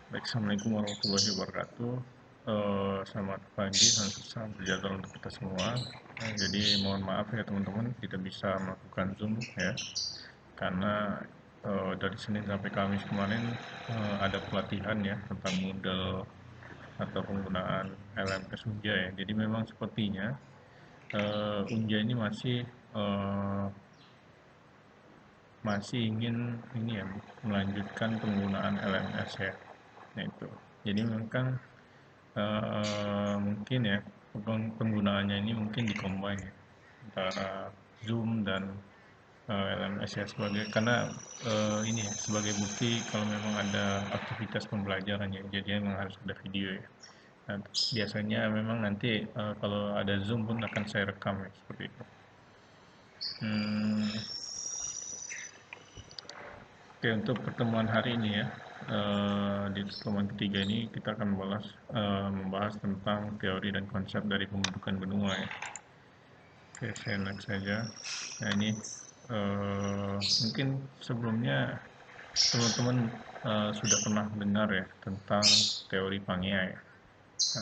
Baik, assalamualaikum warahmatullahi wabarakatuh. Selamat pagi, salam sejahtera untuk kita semua. Jadi mohon maaf ya teman-teman, tidak bisa melakukan Zoom ya, karena dari Senin sampai Kamis kemarin ada pelatihan ya tentang Moodle atau penggunaan LMS Unja ya. Jadi memang sepertinya Unja ini eh, masih ingin ini ya melanjutkan penggunaan LMS ya. Nah itu. Jadi memang kan mungkin ya penggunaannya ini mungkin dikombin ya, antara Zoom dan LMS ya sebagai karena ini ya sebagai bukti kalau memang ada aktivitas pembelajaran ya jadi memang harus ada video ya. Nah, biasanya memang nanti kalau ada Zoom pun akan saya rekam ya seperti itu. Hmm, Oke, untuk pertemuan hari ini ya, di pertemuan ketiga ini kita akan membahas tentang teori dan konsep dari pembentukan benua ya. Oke, saya next saja. Nah ini mungkin sebelumnya teman-teman sudah pernah dengar ya tentang teori Pangea ya.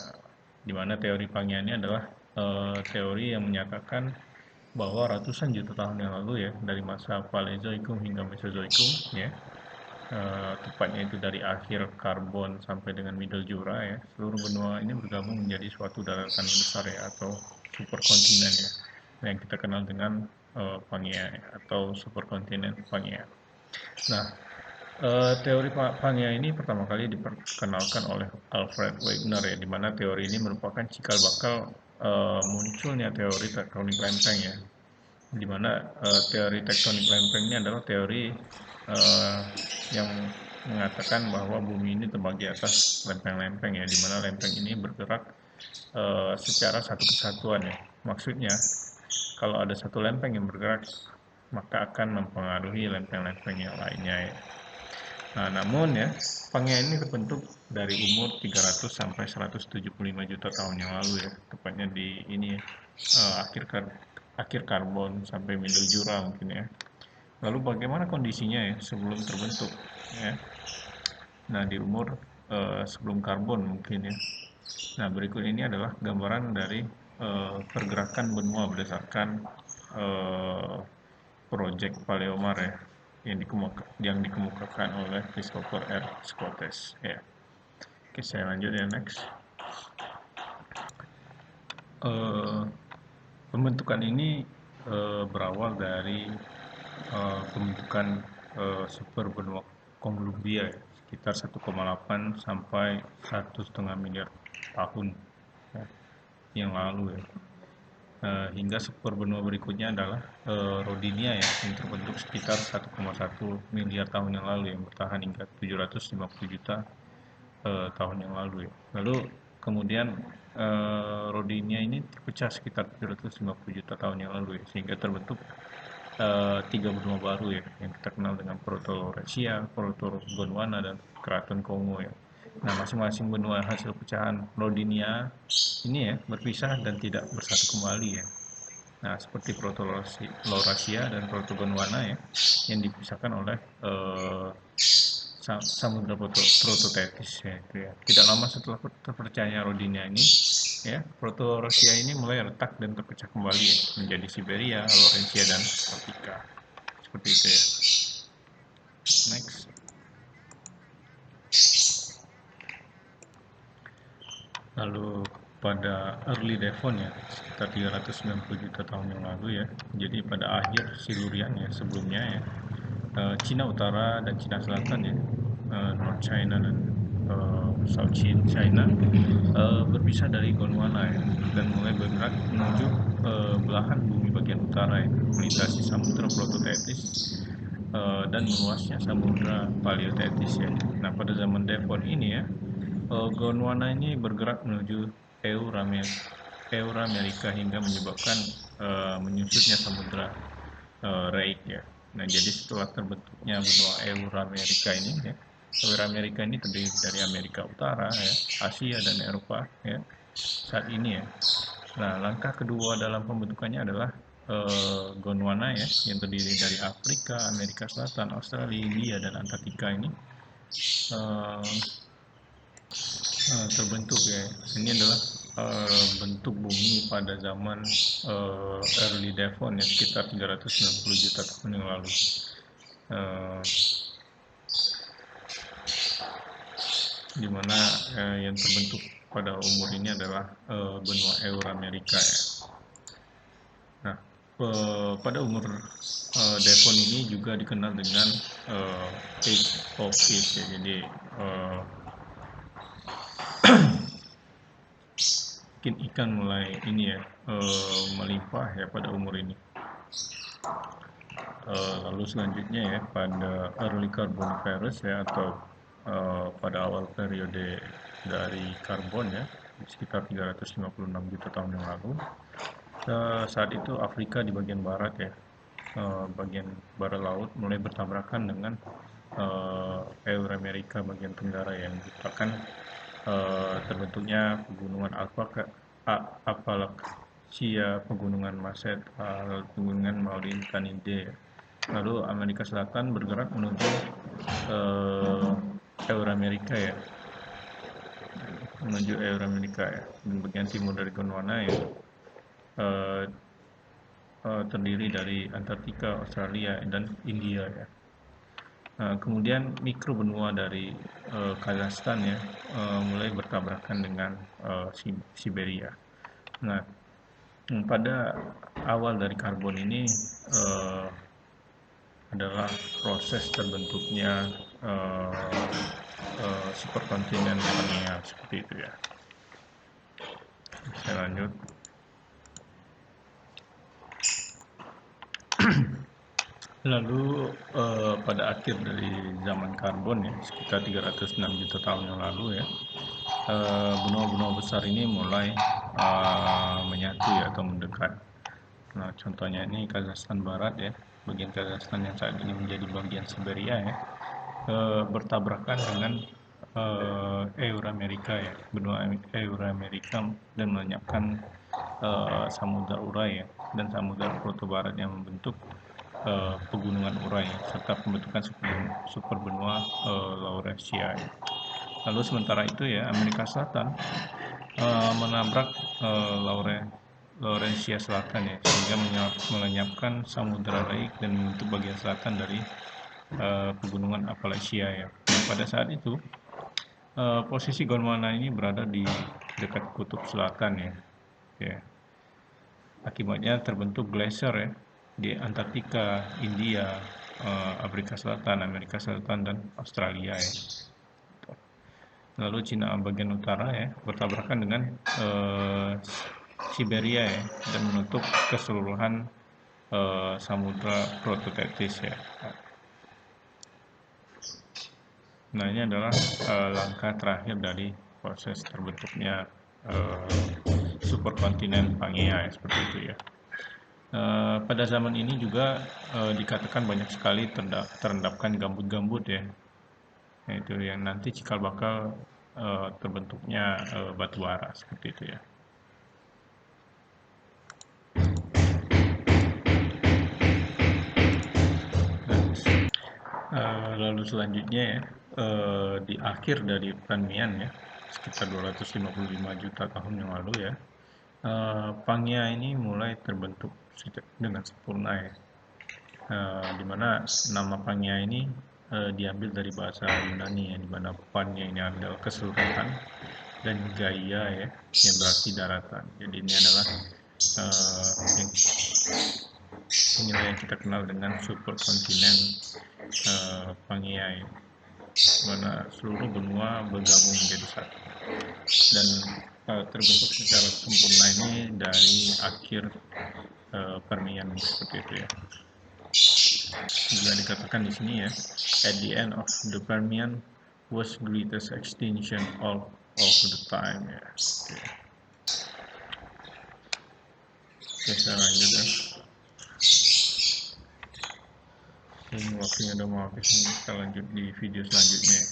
Nah, di mana teori Pangea ini adalah teori yang menyatakan bahwa ratusan juta tahun yang lalu ya dari masa Paleozoikum hingga Mesozoikum ya, tepatnya itu dari akhir Karbon sampai dengan Middle Jura ya, seluruh benua ini bergabung menjadi suatu daratan besar ya atau superkontinen ya, yang kita kenal dengan Pangea ya, atau superkontinen Pangea. Nah, teori Pangea ini pertama kali diperkenalkan oleh Alfred Wegener ya, di mana teori ini merupakan cikal bakal munculnya teori tektonik lempeng ya, di mana teori tektonik lempeng ini adalah teori uh, yang mengatakan bahwa bumi ini terbagi atas lempeng-lempeng ya, di mana lempeng ini bergerak secara satu kesatuan ya. Maksudnya kalau ada satu lempeng yang bergerak maka akan mempengaruhi lempeng-lempeng yang lainnya ya. Nah, namun ya, Pangea ini terbentuk dari umur 300 sampai 175 juta tahun yang lalu ya, tepatnya di ini ya, akhir karbon sampai Middle Jura mungkin ya. Lalu bagaimana kondisinya ya sebelum terbentuk ya? Nah, di umur sebelum karbon mungkin ya. Nah, berikut ini adalah gambaran dari pergerakan benua berdasarkan eh, proyek Paleomar ya yang dikemukakan oleh Christopher R. Scottes ya. Oke, saya lanjut ya next. Eh, Pembentukan ini berawal dari pembentukan super benua Columbia ya, sekitar 1,8 sampai 1,5 miliar tahun ya, yang lalu ya. Hingga super benua berikutnya adalah Rodinia ya, yang terbentuk sekitar 1,1 miliar tahun yang lalu yang bertahan hingga 750 juta tahun yang lalu ya. Lalu kemudian Rodinia ini terpecah sekitar 750 juta tahun yang lalu ya, sehingga terbentuk tiga benua baru ya yang kita kenal dengan Proto-Eurasia, Proto-Gondwana dan Keraton Kongo ya. Nah, masing-masing benua hasil pecahan Rodinia ini ya berpisah dan tidak bersatu kembali ya. Nah, seperti Proto-Laurasia dan Proto-Gondwana ya yang dipisahkan oleh Samudra Proto-Tethys ya, itu ya. Tidak lama setelah terpercaya Rodinia ini, ya, Proto-Rusia ini mulai retak dan terpecah kembali ya, menjadi Siberia, Laurentia dan Arktika. Seperti itu ya. Next. Lalu pada early Devon ya, sekitar 390 juta tahun yang lalu ya. Jadi pada akhir Silurian ya sebelumnya ya, Cina Utara dan Cina Selatan ya, North China dan South China berpisah dari Gondwana ya, dan mulai bergerak menuju belahan bumi bagian utara ya, melintasi Samudra Proto-Tethys dan meluasnya Samudra Paleotethys ya. Nah pada zaman Devon ini ya, Gondwana ini bergerak menuju Euramerika hingga menyebabkan menyusutnya Samudra Reik ya. Nah, jadi setelah terbentuknya benua Euramerika ini ya, Euramerika ini terdiri dari Amerika Utara ya, Asia dan Eropa ya. Saat ini ya. Nah, langkah kedua dalam pembentukannya adalah Gondwana ya, yang terdiri dari Afrika, Amerika Selatan, Australia, India dan Antartika ini. Eh, terbentuk ya. Ini adalah bentuk bumi pada zaman early Devon ya, sekitar 390 juta tahun yang lalu. Uh, di mana yang terbentuk pada umur ini adalah benua Euramerika ya. Nah, pada umur Devon ini juga dikenal dengan Age of Fish ya. Jadi ikan mulai ini ya melimpah ya pada umur ini. Lalu selanjutnya ya pada early Carboniferous ya, atau pada awal periode dari karbon ya, sekitar 356 juta tahun yang lalu. Saat itu Afrika di bagian barat ya, bagian barat laut mulai bertabrakan dengan Euramerika bagian tenggara yang merupakan terbentuknya pegunungan Appalachia, pegunungan Maset, pegunungan Mauritanide. Lalu Amerika Selatan bergerak menuju Euramerika ya, dan bagian timur dari Gondwana ya, terdiri dari Antartika, Australia, dan India ya. Kemudian mikrobenua dari Kazakhstan ya mulai bertabrakan dengan Siberia. Nah, pada awal dari karbon ini adalah proses terbentuknya superkontinen Pangea, seperti itu ya. Saya lanjut. Lalu pada akhir dari zaman karbon ya, sekitar 306 juta tahun yang lalu ya, benua-benua besar ini mulai menyatu ya, atau mendekat. Nah, contohnya ini Kazakhstan Barat ya, bagian Kazakhstan yang saat ini menjadi bagian Siberia ya, bertabrakan dengan Euramerika ya, benua Euramerika, dan melenyapkan Samudra Urai ya, dan Samudra Proto-Barat yang membentuk pegunungan Urai serta pembentukan superbenua Laurasia. Lalu sementara itu ya, Amerika Selatan menabrak Laurensia Selatan ya, sehingga melenyapkan Samudra Laik dan membentuk bagian selatan dari pegunungan Appalachia ya. Nah, pada saat itu posisi Gondwana ini berada di dekat kutub selatan ya. Akibatnya terbentuk glacier ya di Antartika, India, Afrika Selatan, Amerika Selatan, dan Australia ya. Lalu Cina bagian utara ya bertabrakan dengan Siberia ya, dan menutup keseluruhan Samudra Proto-Tethys ya. Nah, ini adalah langkah terakhir dari proses terbentuknya superkontinen Pangea ya, seperti itu ya. Pada zaman ini juga dikatakan banyak sekali terendapkan gambut-gambut ya, itu yang nanti cikal bakal terbentuknya batu bara, seperti itu ya. Lalu selanjutnya ya, di akhir dari Permian ya, sekitar 255 juta tahun yang lalu ya, Pangea ini mulai terbentuk dengan sempurna ya, di mana nama Pangea ini diambil dari bahasa Yunani ya, di mana Pangea ini adalah keseluruhan dan Gaia ya, yang berarti daratan. Jadi ini adalah yang kita kenal dengan superkontinen Pangea ya, mana seluruh benua bergabung menjadi satu, dan terbentuk secara sempurna ini dari akhir Permian, seperti itu ya. Juga dikatakan di sini ya, at the end of the Permian was greatest extinction of the time ya. Oke, saya lanjut ya. Ini waktunya udah mau habis, kita lanjut di video selanjutnya ya.